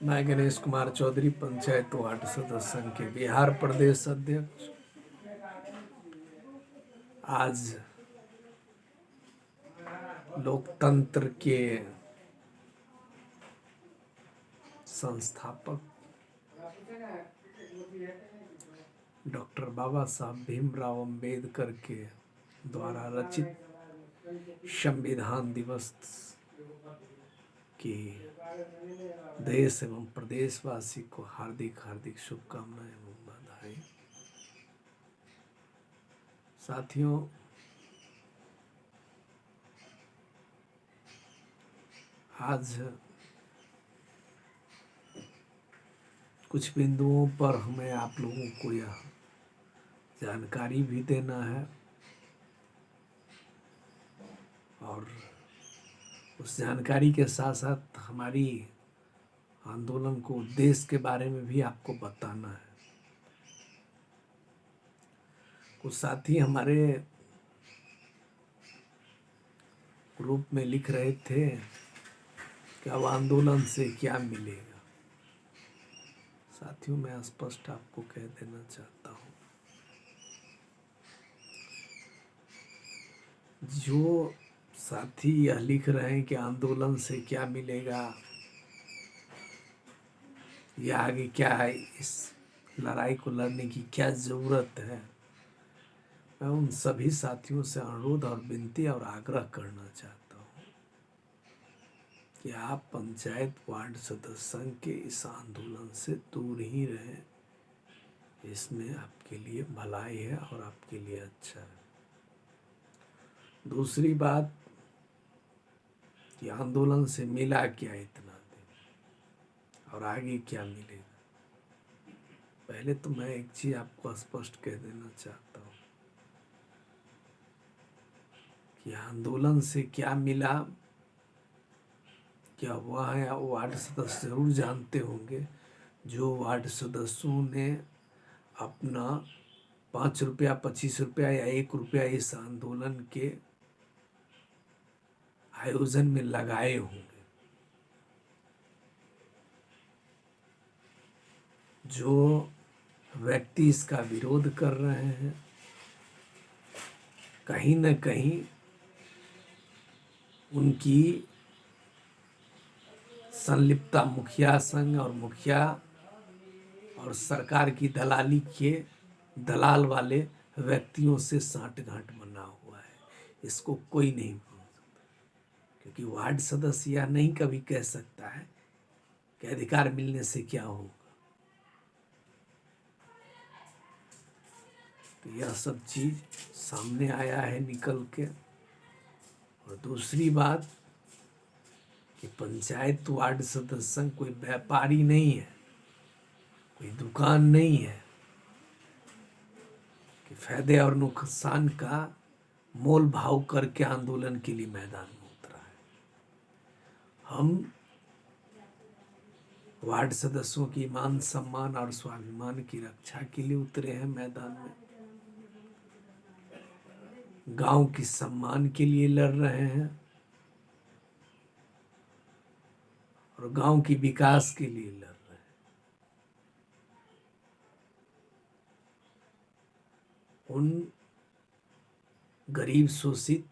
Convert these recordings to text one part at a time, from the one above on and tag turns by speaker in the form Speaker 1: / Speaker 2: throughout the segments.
Speaker 1: मैं गणेश कुमार चौधरी, पंचायत वार्ड सदस्य संघ के बिहार प्रदेश अध्यक्ष। आज लोकतंत्र के संस्थापक डॉक्टर बाबा साहब भीमराव अंबेडकर के द्वारा रचित संविधान दिवस की देश एवं प्रदेशवासी को हार्दिक हार्दिक शुभकामनाएं एवं बधाई। साथियों, आज कुछ बिंदुओं पर हमें आप लोगों को यह जानकारी भी देना है और उस जानकारी के साथ साथ हमारी आंदोलन को उद्देश्य के बारे में भी आपको बताना है। कुछ साथी हमारे ग्रुप में लिख रहे थे कि अब आंदोलन से क्या मिलेगा। साथियों, मैं स्पष्ट आपको कह देना चाहता हूँ, जो साथी यह लिख रहे हैं कि आंदोलन से क्या मिलेगा या आगे क्या है, इस लड़ाई को लड़ने की क्या ज़रूरत है, मैं उन सभी साथियों से अनुरोध और विनती और आग्रह करना चाहता हूँ कि आप पंचायत वार्ड सदस्य संघ के इस आंदोलन से दूर ही रहें। इसमें आपके लिए भलाई है और आपके लिए अच्छा है। दूसरी बात कि आंदोलन से मिला क्या इतना दिन और आगे क्या मिलेगा। पहले तो मैं एक चीज़ आपको स्पष्ट कह देना चाहता हूँ कि आंदोलन से क्या मिला, क्या हुआ है, वार्ड सदस्य जरूर जानते होंगे। जो वार्ड सदस्यों ने अपना 5 रुपया, 25 रुपया या 1 रुपया इस आंदोलन के आयोजन में लगाए होंगे, जो व्यक्ति इसका विरोध कर रहे हैं, कहीं न कहीं उनकी संलिप्तता मुखिया संघ और मुखिया और सरकार की दलाली के दलाल वाले व्यक्तियों से सांठगांठ बना हुआ है। इसको कोई नहीं बोल सकता, क्योंकि वार्ड सदस्य यह नहीं कभी कह सकता है कि अधिकार मिलने से क्या होगा। तो यह सब चीज सामने आया है निकल के। और दूसरी बात कि पंचायत वार्ड सदस्य संघ कोई व्यापारी नहीं है, कोई दुकान नहीं है कि फायदे और नुकसान का मोल भाव करके आंदोलन के लिए मैदान में उतरा है। हम वार्ड सदस्यों की मान सम्मान और स्वाभिमान की रक्षा के लिए उतरे हैं मैदान में। गांव की सम्मान के लिए लड़ रहे हैं और गांव की विकास के लिए लड़ रहे हैं। उन गरीब शोषित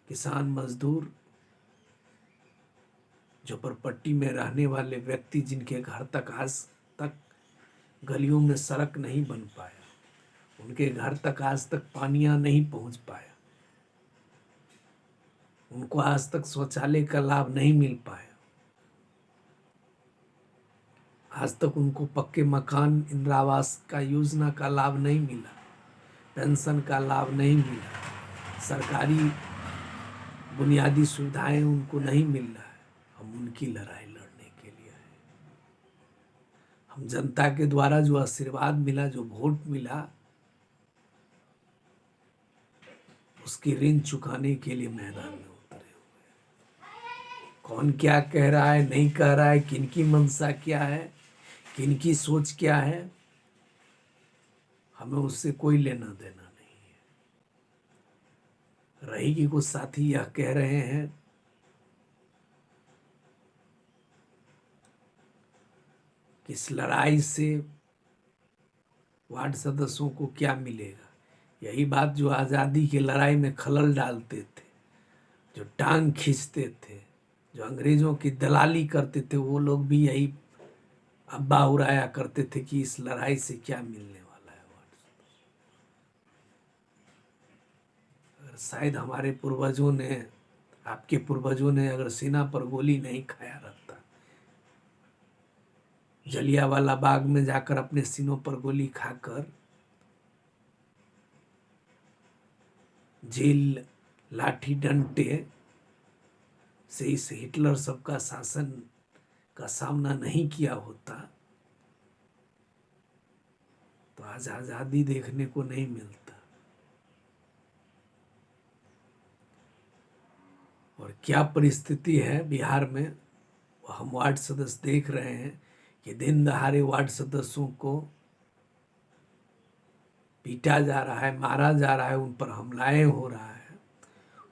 Speaker 1: किसान मजदूर झोपड़पट्टी में रहने वाले व्यक्ति, जिनके घर तक आज तक गलियों में सड़क नहीं बन पाया, उनके घर तक आज तक पानियां नहीं पहुंच पाया, उनको आज तक शौचालय का लाभ नहीं मिल पाया, आज तक उनको पक्के मकान, इंदिरा आवास का योजना का लाभ नहीं मिला, पेंशन का लाभ नहीं मिला, सरकारी बुनियादी सुविधाएं उनको नहीं मिल रहा है। हम उनकी लड़ाई लड़ने के लिए आए। हम जनता के द्वारा जो आशीर्वाद मिला, जो वोट मिला, उसकी ऋण चुकाने के लिए मैदान में उतरे हुए। कौन क्या कह रहा है, नहीं कह रहा है, किनकी मंशा क्या है, किनकी सोच क्या है, हमें उससे कोई लेना देना नहीं है। रही कि कुछ साथी यह कह रहे हैं इस लड़ाई से वार्ड सदस्यों को क्या मिलेगा। यही बात जो आज़ादी की लड़ाई में खलल डालते थे, जो टांग खींचते थे, जो अंग्रेज़ों की दलाली करते थे, वो लोग भी यही अब्बा उड़ाया करते थे कि इस लड़ाई से क्या मिलने वाला है। अगर शायद हमारे पूर्वजों ने, आपके पूर्वजों ने अगर सीना पर गोली नहीं खाया रहता, जलियांवाला बाग में जाकर अपने सीनों पर गोली खाकर जेल लाठी डंडे से इस हिटलर सबका शासन का सामना नहीं किया होता तो आज आज़ादी देखने को नहीं मिलता। और क्या परिस्थिति है बिहार में, वो हम वार्ड सदस्य देख रहे हैं कि दिन दहाड़े वार्ड सदस्यों को पीटा जा रहा है, मारा जा रहा है, उन पर हमलाएं हो रहा है,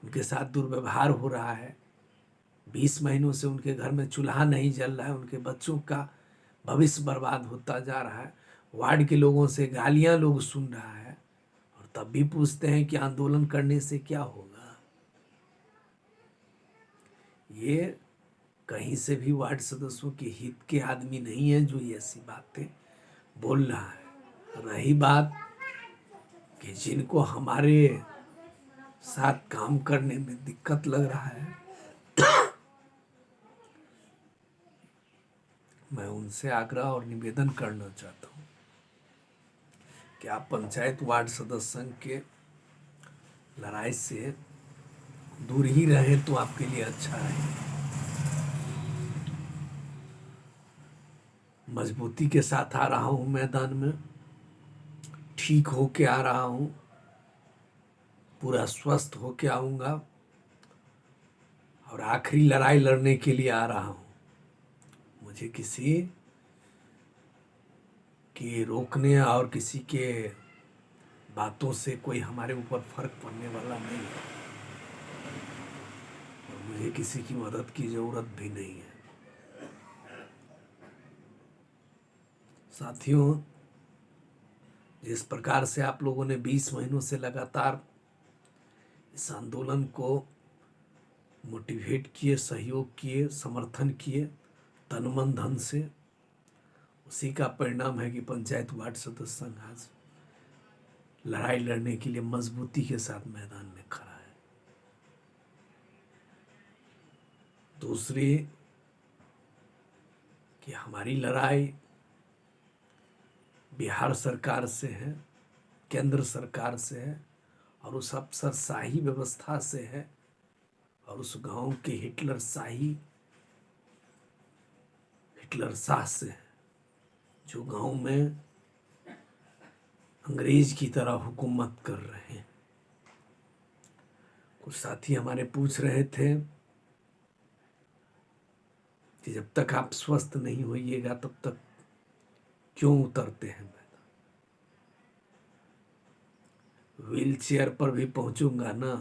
Speaker 1: उनके साथ दुर्व्यवहार हो रहा है। 20 महीनों से उनके घर में चूल्हा नहीं जल रहा है, उनके बच्चों का भविष्य बर्बाद होता जा रहा है। वार्ड के लोगों से गालियां लोग सुन रहा है और तब भी पूछते हैं कि आंदोलन करने से क्या होगा। ये कहीं से भी वार्ड सदस्यों के हित के आदमी नहीं है जो ये ऐसी बातें बोल रहा है। रही बात कि जिनको हमारे साथ काम करने में दिक्कत लग रहा है, मैं उनसे आग्रह और निवेदन करना चाहता हूँ कि आप पंचायत वार्ड सदस्य संघ के लड़ाई से दूर ही रहें तो आपके लिए अच्छा है। मजबूती के साथ आ रहा हूँ मैदान में, ठीक होके आ रहा हूँ, पूरा स्वस्थ होके आऊँगा और आखिरी लड़ाई लड़ने के लिए आ रहा हूँ। मुझे किसी के रोकने और किसी के बातों से कोई हमारे ऊपर फर्क पड़ने वाला नहीं है और मुझे किसी की मदद की ज़रूरत भी नहीं है। साथियों, जिस प्रकार से आप लोगों ने 20 महीनों से लगातार इस आंदोलन को मोटिवेट किए, सहयोग किए, समर्थन किए तन मन धन से, उसी का परिणाम है कि पंचायत वार्ड सदस्य संघ आज लड़ाई लड़ने के लिए मजबूती के साथ मैदान में खड़ा है। दूसरी कि हमारी लड़ाई बिहार सरकार से है, केंद्र सरकार से है और उस अफसरशाही व्यवस्था से है और उस गांव के हिटलर शाह से है जो गांव में अंग्रेज की तरह हुकूमत कर रहे हैं। कुछ साथी हमारे पूछ रहे थे कि जब तक आप स्वस्थ नहीं होइएगा तब तक क्यों उतरते हैं मैदान। व्हील चेयर पर भी पहुंचूंगा ना,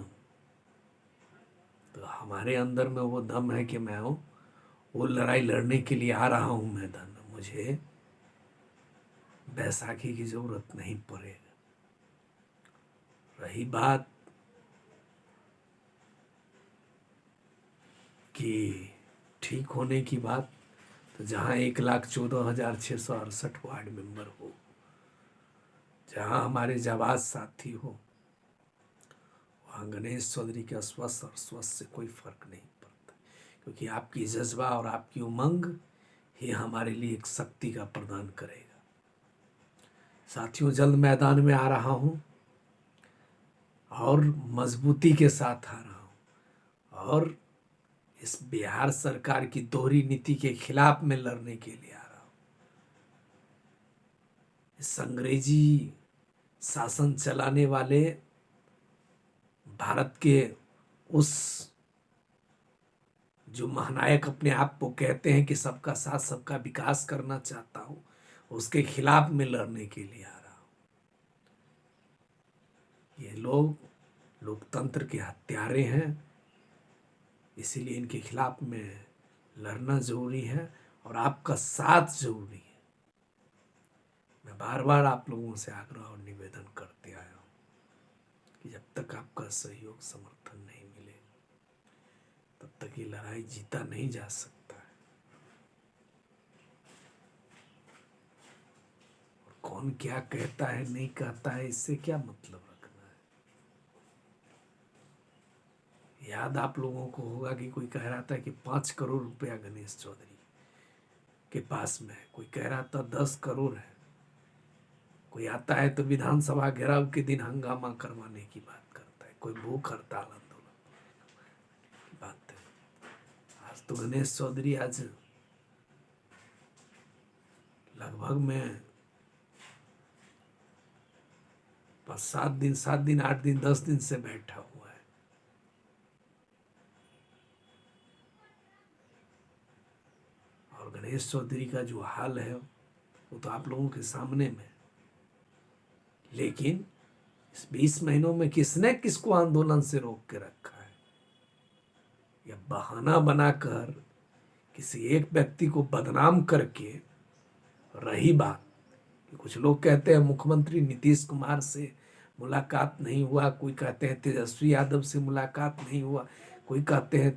Speaker 1: तो हमारे अंदर में वो दम है कि मैं वो लड़ाई लड़ने के लिए आ रहा हूं मैदान में। मुझे बैसाखी की जरूरत नहीं पड़ेगा। रही बात कि ठीक होने की बात, तो जहाँ 1,14,668 वार्ड मेंबर हो, जहाँ हमारे जाबाज साथी हो, वहाँ गणेश चौधरी के अस्वस्थ और स्वस्थ से कोई फर्क नहीं पड़ता, क्योंकि आपकी जज्बा और आपकी उमंग ही हमारे लिए एक शक्ति का प्रदान करेगा। साथियों, जल्द मैदान में आ रहा हूँ और मजबूती के साथ आ रहा हूँ और इस बिहार सरकार की दोहरी नीति के खिलाफ में लड़ने के लिए आ रहा हूँ। इस अंग्रेजी शासन चलाने वाले भारत के उस जो महानायक अपने आप को कहते हैं कि सबका साथ सबका विकास करना चाहता हूँ, उसके खिलाफ में लड़ने के लिए आ रहा हूँ। ये लोग लोकतंत्र के हत्यारे हैं, इसीलिए इनके खिलाफ में लड़ना जरूरी है और आपका साथ जरूरी है। मैं बार बार आप लोगों से आग्रह और निवेदन करते आया हूँ कि जब तक आपका सहयोग समर्थन नहीं मिले तब तक ये लड़ाई जीता नहीं जा सकता है। और कौन क्या कहता है नहीं कहता है इससे क्या मतलब रखना है। याद आप लोगों को होगा कि कोई कह रहा था कि 5 करोड़ रुपया गणेश चौधरी के पास में है, कोई कह रहा था 10 करोड़ है, कोई आता है तो विधानसभा घेराव के दिन हंगामा करवाने की बात करता है, कोई भूख हड़ताल आंदोलन की बात है। आज तो गणेश चौधरी आज लगभग में 7 दिन 8 दिन 10 दिन से बैठा हुआ है। और गणेश चौधरी का जो हाल है वो तो आप लोगों के सामने में, लेकिन इस 20 महीनों में किसने किसको आंदोलन से रोक के रखा है। या बहाना बनाकर किसी एक व्यक्ति को बदनाम करके, रही बात कि कुछ लोग कहते हैं मुख्यमंत्री नीतीश कुमार से मुलाकात नहीं हुआ, कोई कहते हैं तेजस्वी यादव से मुलाकात नहीं हुआ, कोई कहते हैं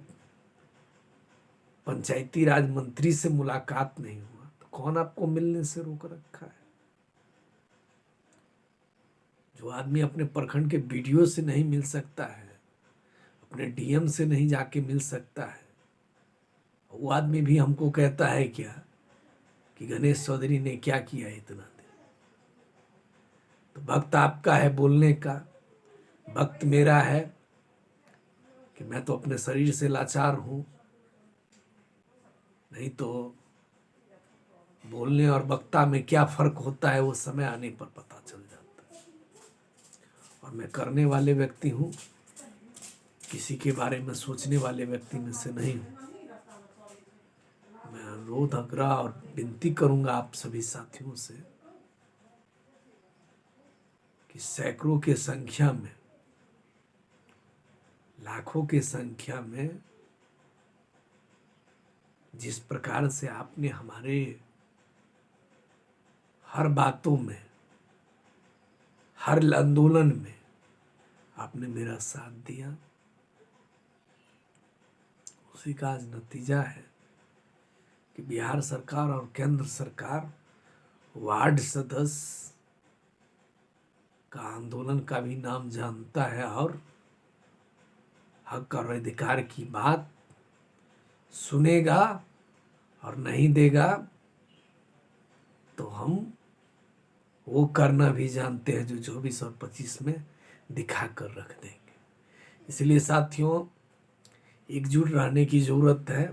Speaker 1: पंचायती राज मंत्री से मुलाकात नहीं हुआ, तो कौन आपको मिलने से रोक रखा है। जो आदमी अपने प्रखंड के बीडीओ से नहीं मिल सकता है, अपने डीएम से नहीं जाके मिल सकता है, वो आदमी भी हमको कहता है क्या कि गणेश चौधरी ने क्या किया इतना दिन। तो वक्त आपका है बोलने का, वक्त मेरा है कि मैं तो अपने शरीर से लाचार हूँ, नहीं तो बोलने और वक्ता में क्या फर्क होता है वो समय आने पर पता चल जाता है। और मैं करने वाले व्यक्ति हूँ, किसी के बारे में सोचने वाले व्यक्ति में से नहीं हूँ। मैं अनुरोध आग्रह और विनती करूंगा आप सभी साथियों से कि सैकड़ों के संख्या में, लाखों के संख्या में जिस प्रकार से आपने हमारे हर बातों में, हर आंदोलन में आपने मेरा साथ दिया, उसी का आज नतीजा है कि बिहार सरकार और केंद्र सरकार वार्ड सदस्य का आंदोलन का भी नाम जानता है और हक और अधिकार की बात सुनेगा और नहीं देगा तो हम वो करना भी जानते हैं जो 24 और 25 में दिखा कर रख देंगे। इसलिए साथियों, एकजुट रहने की ज़रूरत है,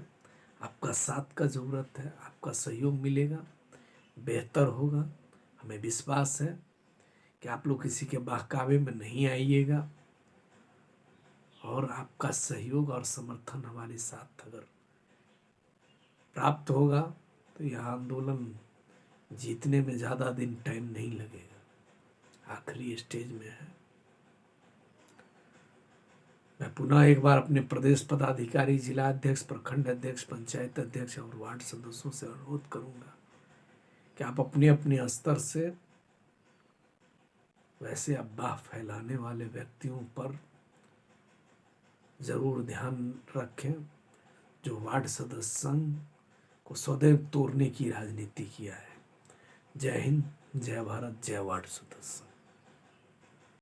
Speaker 1: आपका साथ का ज़रूरत है, आपका सहयोग मिलेगा, बेहतर होगा। हमें विश्वास है कि आप लोग किसी के बहकावे में नहीं आइएगा और आपका सहयोग और समर्थन हमारे साथ अगर प्राप्त होगा तो यह आंदोलन जीतने में ज़्यादा दिन टाइम नहीं लगेगा, आखिरी स्टेज में है। मैं पुनः एक बार अपने प्रदेश पदाधिकारी, जिला अध्यक्ष, प्रखंड अध्यक्ष, पंचायत अध्यक्ष और वार्ड सदस्यों से अनुरोध करूंगा कि आप अपने अपने स्तर से वैसे अफवाह फैलाने वाले व्यक्तियों पर जरूर ध्यान रखें जो वार्ड सदस्य संघ को सदैव तोड़ने की राजनीति किया है। जय हिंद, जय भारत, जय वार्ड सदस्य।